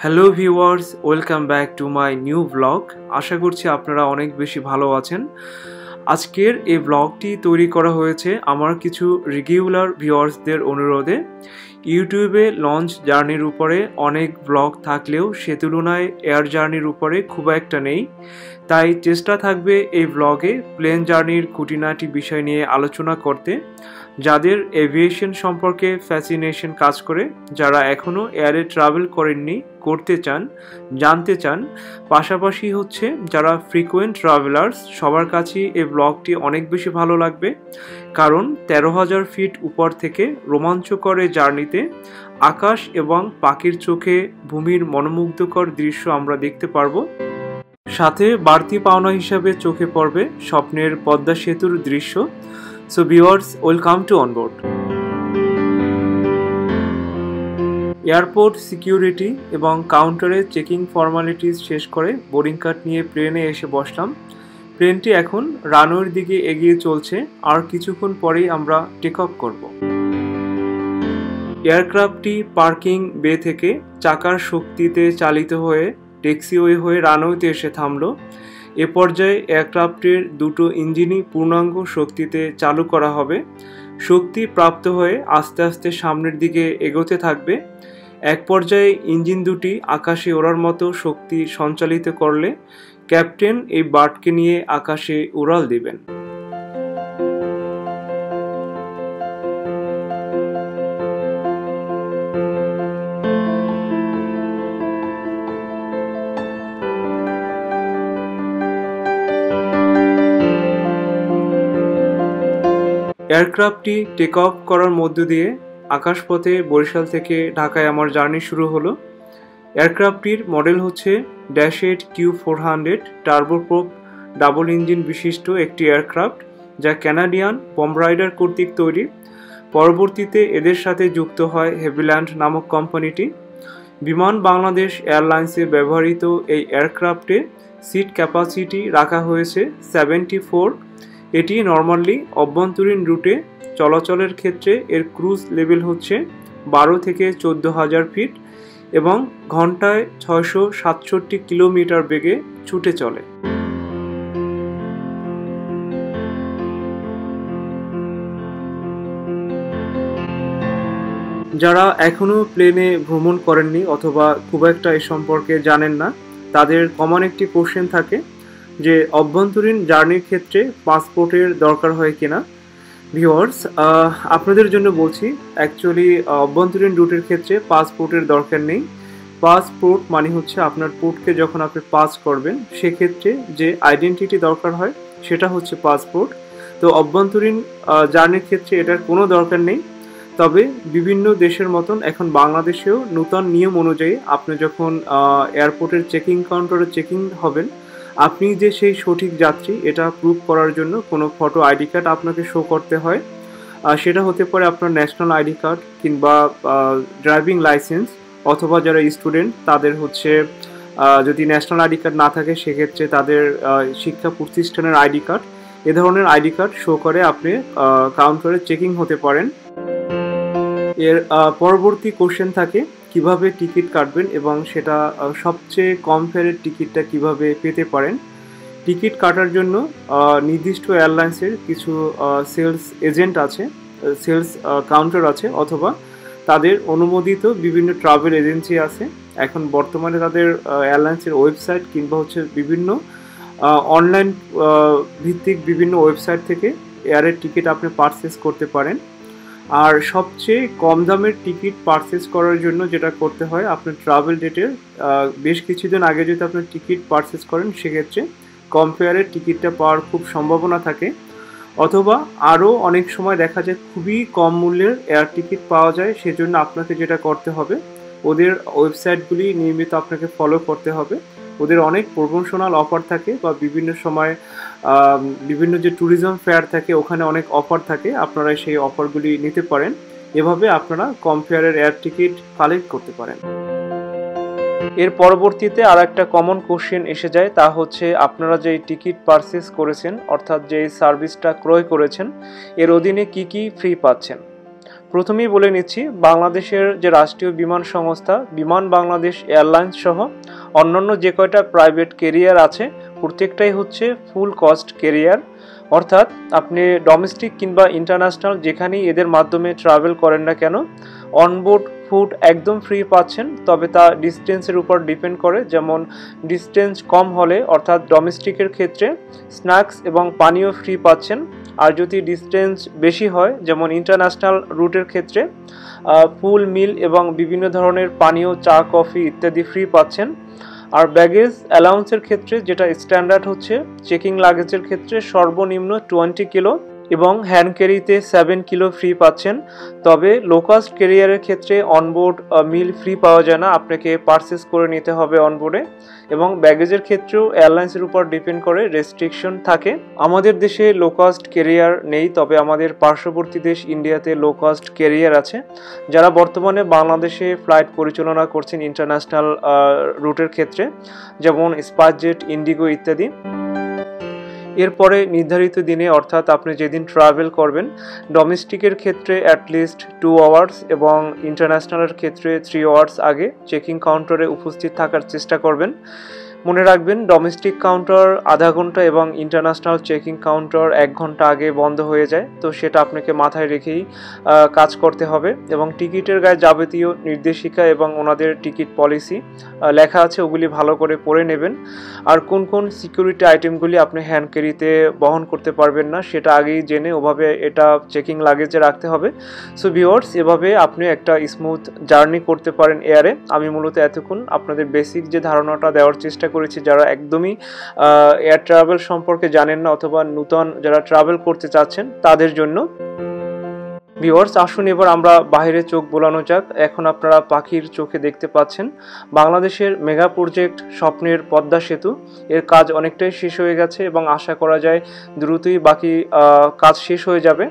Hello viewers, welcome back to my new blog. আশা করছি আপনারা অনেক বেশি ভালো আছেন। আজকের এই ব্লগটি তৈরি করা হয়েছে আমার কিছু রেগুলার ভিউয়ার্সদের অনুরোধে। ইউটিউবে লঞ্চ জার্নির উপরে অনেক ব্লগ থাকলেও সে তুলনায় এয়ার জার্নির উপরে খুব একটা নেই, তাই চেষ্টা থাকবে এই ব্লগে প্লেন জার্নির খুঁটিনাটি বিষয় নিয়ে আলোচনা করতে। যাদের এভিয়েশন সম্পর্কে ফ্যাসিনেশন কাজ করে, যারা এখনও এয়ারে ট্রাভেল করেননি, করতে চান, জানতে চান, পাশাপাশি হচ্ছে যারা ফ্রিকোয়েন্ট ট্রাভেলার্স, সবার কাছেই এই ব্লগটি অনেক বেশি ভালো লাগবে। কারণ 13,000 ফিট উপর থেকে রোমাঞ্চকর এই জার্নিতে আকাশ এবং পাখির চোখে ভূমির মনোমুগ্ধকর দৃশ্য আমরা দেখতে পারবো। সাথে বাড়তি পাওনা হিসাবে চোখে পড়বে স্বপ্নের পদ্মা সেতুর দৃশ্য। So viewers, welcome to onboard. Airport security এবং কাউন্টারে চেকিং ফর্মালিটিস শেষ করে বোর্ডিং কার্ড নিয়ে প্লেনে এসে বসলাম। প্লেনটি এখন রানওয়ের দিকে এগিয়ে চলছে, আর কিছুক্ষণ পরেই আমরা টেক অফ করব। এয়ারক্রাফটটি পার্কিং বে থেকে চাকার শক্তিতে চালিত হয়ে ট্যাক্সিওয়ে হয়ে রানওয়েতে এসে থামলো। এ পর্যায়ে এয়ারক্রাফটের দুটো ইঞ্জিনই পূর্ণাঙ্গ শক্তিতে চালু করা হবে। শক্তি প্রাপ্ত হয়ে আস্তে আস্তে সামনের দিকে এগোতে থাকবে। এক পর্যায়ে ইঞ্জিন দুটি আকাশে ওড়ার মতো শক্তি সঞ্চালিত করলে ক্যাপ্টেন এই বার্ডকে নিয়ে আকাশে উড়াল দিবেন। এয়ারক্রাফটটি টেক অফ করার মধ্য দিয়ে আকাশপথে বরিশাল থেকে ঢাকায় আমার জার্নি শুরু হলো। এয়ারক্রাফটটির মডেল হচ্ছে -8 Q400 টার্বোপ্রোপ ডাবল ইঞ্জিন বিশিষ্ট একটি এয়ারক্রাফট, যা কানাডিয়ান বমরাইডার কর্তৃক তৈরি। পরবর্তীতে এদের সাথে যুক্ত হয় হেভিল্যান্ড নামক কোম্পানিটি। বিমান বাংলাদেশ এয়ারলাইন্সে ব্যবহৃত এই এয়ারক্রাফটে সিট ক্যাপাসিটি রাখা হয়েছে 74। এটি নর্মালি অভ্যন্তরীণ রুটে চলাচলের ক্ষেত্রে এর ক্রুজ লেভেল হচ্ছে 12 থেকে 14,000 ফিট এবং ঘন্টায় 667 কিলোমিটার বেগে ছুটে চলে। যারা এখনও প্লেনে ভ্রমণ করেননি অথবা খুব একটা এ সম্পর্কে জানেন না, তাদের কমন একটি কোশ্চেন থাকে যে অভ্যন্তরীণ জার্নির ক্ষেত্রে পাসপোর্টের দরকার হয় কিনা। ভিউয়ার্স, আপনাদের জন্য বলছি, অ্যাকচুয়ালি অভ্যন্তরীণ রুটের ক্ষেত্রে পাসপোর্টের দরকার নেই। পাসপোর্ট মানে হচ্ছে আপনার পোর্টকে যখন আপনি পাস করবেন সেক্ষেত্রে যে আইডেন্টিটি দরকার হয় সেটা হচ্ছে পাসপোর্ট। তো অভ্যন্তরীণ জার্নির ক্ষেত্রে এটার কোনো দরকার নেই। তবে বিভিন্ন দেশের মতন এখন বাংলাদেশেও নূতন নিয়ম অনুযায়ী আপনি যখন এয়ারপোর্টের চেকিং কাউন্টারে চেকিং হবেন, আপনি যে সেই সঠিক যাত্রী এটা প্রুভ করার জন্য কোনো ফটো আইডি কার্ড আপনাকে শো করতে হয়। সেটা হতে পারে আপনার ন্যাশনাল আইডি কার্ড কিংবা ড্রাইভিং লাইসেন্স, অথবা যারা স্টুডেন্ট তাদের হচ্ছে যদি ন্যাশনাল আইডি কার্ড না থাকে সেক্ষেত্রে তাদের শিক্ষা প্রতিষ্ঠানের আইডি কার্ড। এ ধরনের আইডি কার্ড শো করে আপনি কাউন্টারে চেকিং হতে পারেন। এর পরবর্তী কোশ্চেন থাকে কিভাবে টিকিট কাটবেন এবং সেটা সবচেয়ে কম ফেয়ারের টিকিটটা কিভাবে পেতে পারেন। টিকিট কাটার জন্য নির্দিষ্ট এয়ারলাইন্সের কিছু সেলস এজেন্ট আছে, সেলস কাউন্টার আছে, অথবা তাদের অনুমোদিত বিভিন্ন ট্রাভেল এজেন্সি আছে। এখন বর্তমানে তাদের এয়ারলাইন্সের ওয়েবসাইট কিংবা হচ্ছে বিভিন্ন অনলাইন ভিত্তিক বিভিন্ন ওয়েবসাইট থেকে এয়ারের টিকিট আপনি পারচেস করতে পারেন। আর সবচেয়ে কম দামের টিকিট পারচেস করার জন্য যেটা করতে হয়, আপনার ট্রাভেল ডেটের বেশ কিছুদিন আগে যদি আপনার টিকিট পারচেস করেন সেক্ষেত্রে কম ফেয়ারের টিকিটটা পাওয়ার খুব সম্ভাবনা থাকে। অথবা আরও অনেক সময় দেখা যায় খুবই কম মূল্যের এয়ার টিকিট পাওয়া যায়। সেজন্য আপনাকে যেটা করতে হবে, ওদের ওয়েবসাইটগুলি নিয়মিত আপনাকে ফলো করতে হবে। ওদের অনেক প্রমোশনাল অফার থাকে বা বিভিন্ন সময় বিভিন্ন যে ট্যুরিজম ফেয়ার থাকে ওখানে অনেক অফার থাকে, আপনারা সেই অফারগুলি নিতে পারেন। এভাবে আপনারা কম ফেয়ারের এয়ার টিকিট কালেক্ট করতে পারেন। এর পরবর্তীতে আর একটা কমন কোশ্চেন এসে যায়, তা হচ্ছে আপনারা যে টিকিট পারচেস করেছেন অর্থাৎ যে সার্ভিসটা ক্রয় করেছেন এর অধীনে কি কি ফ্রি পাচ্ছেন। প্রথমেই বলে নিচ্ছি, বাংলাদেশের যে রাষ্ট্রীয় বিমান সংস্থা বিমান বাংলাদেশ এয়ারলাইন্স সহ অন্যান্য যে কয়টা প্রাইভেট ক্যারিয়ার আছে প্রত্যেকটাই হচ্ছে ফুল কস্ট ক্যারিয়ার। অর্থাৎ আপনি ডোমেস্টিক কিংবা ইন্টারন্যাশনাল যেখানেই এদের মাধ্যমে ট্রাভেল করেন না কেন, অনবোর্ড ফুড একদম ফ্রি পাচ্ছেন, তবে তা ডিস্টেন্সের উপর ডিপেন্ড করে। যেমন ডিস্টেন্স কম হলে অর্থাৎ ডোমেস্টিকের ক্ষেত্রে স্ন্যাক্স এবং পানীয় ফ্রি পাচ্ছেন, আর যদি ডিস্টেন্স বেশি হয় যেমন ইন্টারন্যাশনাল রুটের ক্ষেত্রে ফুল মিল এবং বিভিন্ন ধরনের পানীয়, চা, কফি ইত্যাদি ফ্রি পাচ্ছেন। আর ব্যাগেজ অ্যালাউন্সের ক্ষেত্রে যেটা স্ট্যান্ডার্ড হচ্ছে, চেকিং লাগেজের ক্ষেত্রে সর্বনিম্ন 20 কিলো এবং হ্যান্ড ক্যারিতে 7 কিলো ফ্রি পাচ্ছেন। তবে লো কস্ট ক্যারিয়ারের ক্ষেত্রে অনবোর্ড মিল ফ্রি পাওয়া যায় না, আপনাকে পারচেস করে নিতে হবে অনবোর্ডে। এবং ব্যাগেজের ক্ষেত্রেও এয়ারলাইন্সের উপর ডিপেন্ড করে, রেস্ট্রিকশন থাকে। আমাদের দেশে লো কস্ট ক্যারিয়ার নেই, তবে আমাদের পার্শ্ববর্তী দেশ ইন্ডিয়াতে লো কস্ট ক্যারিয়ার আছে, যারা বর্তমানে বাংলাদেশে ফ্লাইট পরিচালনা করছেন ইন্টারন্যাশনাল রুটের ক্ষেত্রে, যেমন স্পাইসজেট, ইন্ডিগো ইত্যাদি। এরপরে নির্ধারিত দিনে অর্থাৎ আপনি যেদিন ট্রাভেল করবেন, ডোমেস্টিকের ক্ষেত্রে অ্যাটলিস্ট 2 আওয়ার্স এবং ইন্টারন্যাশনালের ক্ষেত্রে 3 আওয়ার্স আগে চেকিং কাউন্টারে উপস্থিত থাকার চেষ্টা করবেন। মনে রাখবেন, ডোমেস্টিক কাউন্টার আধা ঘন্টা এবং ইন্টারন্যাশনাল চেকিং কাউন্টার 1 ঘন্টা আগে বন্ধ হয়ে যায়, তো সেটা আপনাকে মাথায় রেখেই কাজ করতে হবে। এবং টিকিটের গায়ে যাবতীয় নির্দেশিকা এবং ওনাদের টিকিট পলিসি লেখা আছে, ওগুলি ভালো করে পড়ে নেবেন। আর কোন কোন সিকিউরিটি আইটেমগুলি আপনি হ্যান্ড ক্যারিতে বহন করতে পারবেন না সেটা আগেই জেনে ওভাবে এটা চেকিং লাগেজে রাখতে হবে। সো ভিউয়ার্স, এভাবে আপনি একটা স্মুথ জার্নি করতে পারেন এয়ারে। আমি মূলত এতক্ষণ আপনাদের বেসিক যে ধারণাটা দেওয়ার চেষ্টা করেছি, যারা একদমই এয়ার ট্রাভেল সম্পর্কে জানেন না অথবা নূতন যারা ট্রাভেল করতে চাচ্ছেন তাদের জন্য। ভিউয়ার্স, আসুন এবার আমরা বাইরে চোখ বোলানো যাক। এখন আপনারা পাখির চোখে দেখতে পাচ্ছেন বাংলাদেশের মেগা প্রজেক্ট স্বপ্নের পদ্মা সেতু, এর কাজ অনেকটাই শেষ হয়ে গেছে এবং আশা করা যায় দ্রুতই বাকি কাজ শেষ হয়ে যাবে।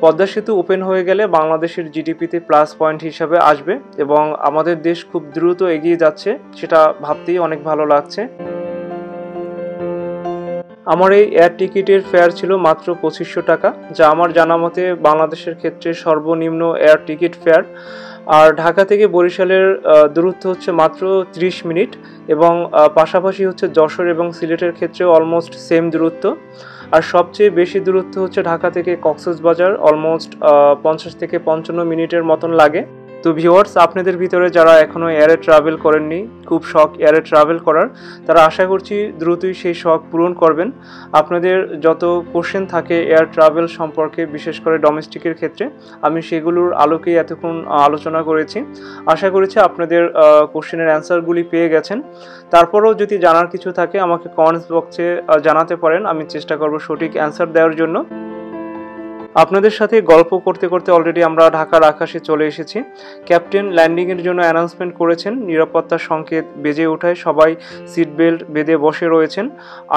পদ্মা সেতু ওপেন হয়ে গেলে বাংলাদেশের জিডিপিতে প্লাস পয়েন্ট হিসাবে আসবে এবং আমাদের দেশ খুব দ্রুত এগিয়ে যাচ্ছে, সেটা ভাবতেই অনেক ভালো লাগছে। আমার এই এয়ার টিকিটের ফেয়ার ছিল মাত্র 2500 টাকা, যা আমার জানা মতে বাংলাদেশের ক্ষেত্রে সর্বনিম্ন এয়ার টিকিট ফেয়ার। আর ঢাকা থেকে বরিশালের দূরত্ব হচ্ছে মাত্র 30 মিনিট এবং পাশাপাশি হচ্ছে যশোর এবং সিলেটের ক্ষেত্রে অলমোস্ট সেম দূরত্ব। আর সবচেয়ে বেশি দূরত্ব হচ্ছে ঢাকা থেকে কক্সবাজার, অলমোস্ট 50 থেকে 55 মিনিটের মতন লাগে। তো ভিউয়ার্স, আপনাদের ভিতরে যারা এখনও এয়ারে ট্রাভেল করেননি, খুব শখ এয়ারে ট্রাভেল করার, তারা আশা করছি দ্রুতই সেই শখ পূরণ করবেন। আপনাদের যত কোশ্চেন থাকে এয়ার ট্রাভেল সম্পর্কে, বিশেষ করে ডোমেস্টিকের ক্ষেত্রে, আমি সেগুলোর আলোকেই এতক্ষণ আলোচনা করেছি। আশা করেছি আপনাদের কোশ্চেনের অ্যান্সারগুলি পেয়ে গেছেন। তারপরেও যদি জানার কিছু থাকে আমাকে কমেন্টস বক্সে জানাতে পারেন, আমি চেষ্টা করব সঠিক অ্যান্সার দেওয়ার জন্য। আপনাদের সাথে গল্প করতে করতে অলরেডি আমরা ঢাকার আকাশে চলে এসেছি। ক্যাপ্টেন ল্যান্ডিংয়ের জন্য অ্যানাউন্সমেন্ট করেছেন, নিরাপত্তার সংকেত বেজে ওঠায় সবাই সিট বেল্ট বেঁধে বসে রয়েছেন।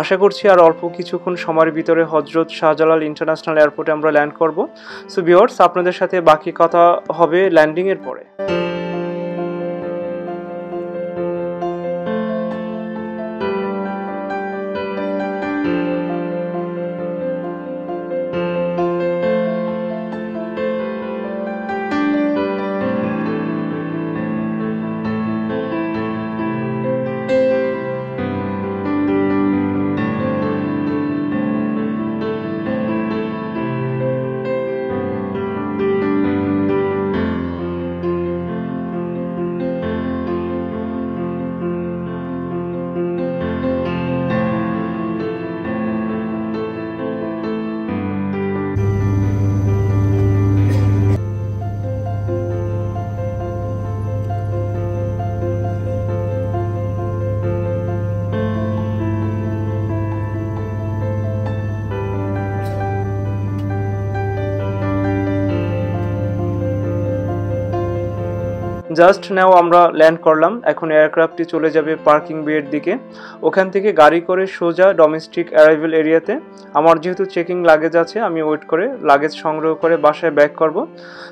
আশা করছি আর অল্প কিছুক্ষণ সময়ের ভিতরে হজরত শাহজালাল ইন্টারন্যাশনাল এয়ারপোর্টে আমরা ল্যান্ড করব। সো ভিউয়ার্স, আপনাদের সাথে বাকি কথা হবে ল্যান্ডিংয়ের পরে। জাস্ট নাও আমরা ল্যান্ড করলাম। এখন এয়ারক্রাফটটি চলে যাবে পার্কিং বের দিকে, ওখান থেকে গাড়ি করে সোজা ডোমেস্টিক অ্যারাইভেল এরিয়াতে। আমার যেহেতু চেকিং লাগেজ আছে, আমি ওয়েট করে লাগেজ সংগ্রহ করে বাসায় ব্যাক করব।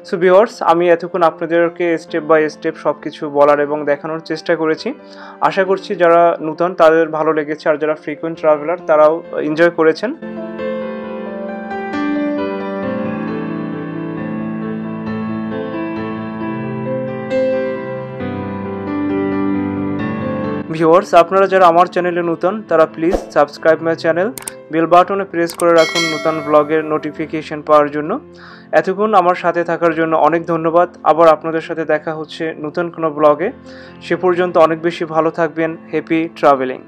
সো ভিউয়ার্স, আমি এতক্ষণ আপনাদেরকে স্টেপ বাই স্টেপ সব কিছু বলার এবং দেখানোর চেষ্টা করেছি। আশা করছি যারা নূতন তাদের ভালো লেগেছে, আর যারা ফ্রিকোয়েন্ট ট্রাভেলার তারাও এনজয় করেছেন। ভিউয়ার্স, আপনারা যারা আমার চ্যানেলে নতুন তারা please subscribe my channel, bell বাটনে প্রেস করে রাখুন নতুন ব্লগের নোটিফিকেশন পাওয়ার জন্য। এতক্ষণ আমার সাথে থাকার জন্য অনেক ধন্যবাদ। আবার আপনাদের সাথে দেখা হচ্ছে নতুন কোনো ব্লগে। সে পর্যন্ত অনেক বেশি ভালো থাকবেন। Happy travelling.